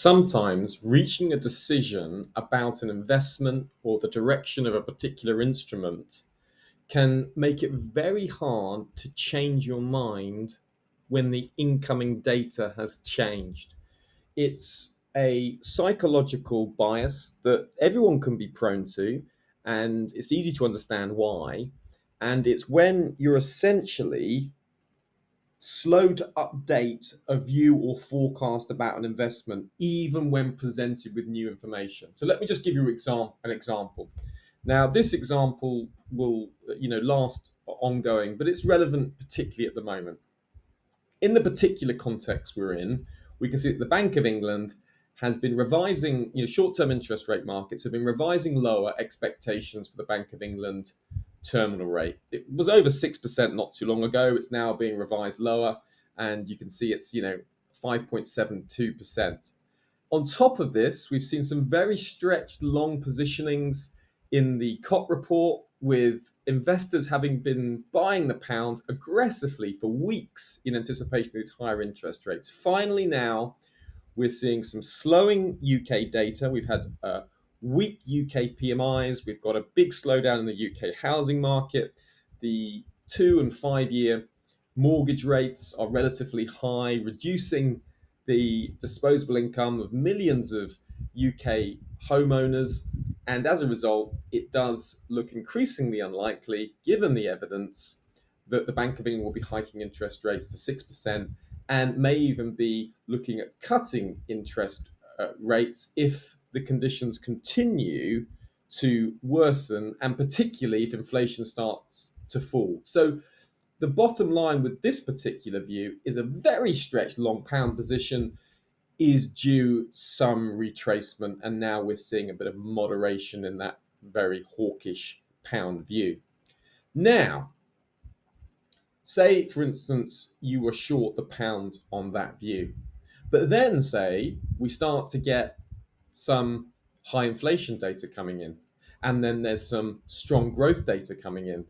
sometimes reaching a decision about an investment or the direction of a particular instrument can make it very hard to change your mind when the incoming data has changed. It's a psychological bias that everyone can be prone to, and it's easy to understand why. And it's when you're essentially slow to update a view or forecast about an investment, even when presented with new information. So let me just give you an example. Now, this example will, last ongoing, but it's relevant particularly at the moment. In the particular context we're in, we can see that the Bank of England has been revising, short-term interest rate markets have been revising lower expectations for the Bank of England terminal rate. It was over 6% not too long ago. It's now being revised lower, and you can see it's 5.72%. On top of this, we've seen some very stretched long positionings in the COT report, with investors having been buying the pound aggressively for weeks in anticipation of these higher interest rates. Finally, now we're seeing some slowing UK data. We've had weak UK PMIs. We've got a big slowdown in the UK housing market. The 2 and 5 year mortgage rates are relatively high, reducing the disposable income of millions of UK homeowners. And as a result, it does look increasingly unlikely, given the evidence, that the Bank of England will be hiking interest rates to 6% and may even be looking at cutting interest rates if the conditions continue to worsen, and particularly if inflation starts to fall. So the bottom line with this particular view is a very stretched long pound position is due some retracement, and now we're seeing a bit of moderation in that very hawkish pound view. Now, say, for instance, you were short the pound on that view, but then say we start to get some high inflation data coming in, and then there's some strong growth data coming in,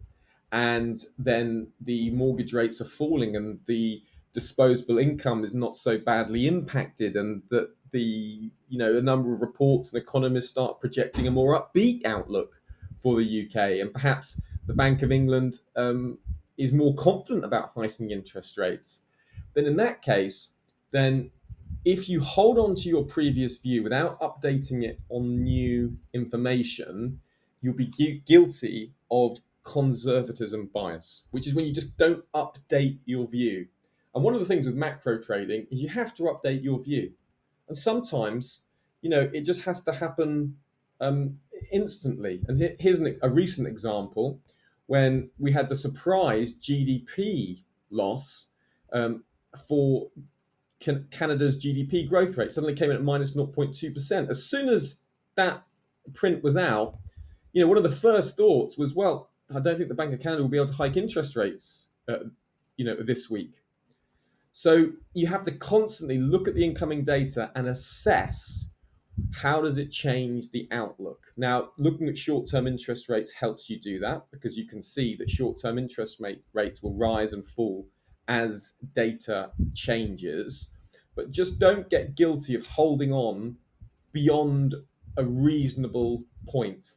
and then the mortgage rates are falling and the disposable income is not so badly impacted, and that a number of reports and economists start projecting a more upbeat outlook for the UK, and perhaps the Bank of England is more confident about hiking interest rates. Then in that case, then if you hold on to your previous view without updating it on new information, you'll be guilty of conservatism bias, which is when you just don't update your view. And one of the things with macro trading is you have to update your view. And sometimes, it just has to happen instantly. And here's a recent example when we had the surprise GDP loss for Canada's GDP growth rate suddenly came in at minus 0.2%. As soon as that print was out, one of the first thoughts was, well, I don't think the Bank of Canada will be able to hike interest rates, this week. So you have to constantly look at the incoming data and assess how does it change the outlook. Now, looking at short-term interest rates helps you do that, because you can see that short-term interest rates will rise and fall as data changes. But just don't get guilty of holding on beyond a reasonable point.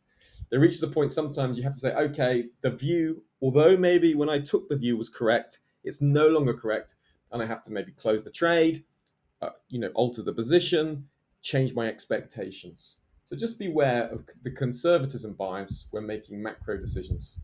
There reaches a point sometimes you have to say, okay, the view, although maybe when I took the view was correct, it's no longer correct, and I have to maybe close the trade, alter the position, change my expectations. So just beware of the conservatism bias when making macro decisions.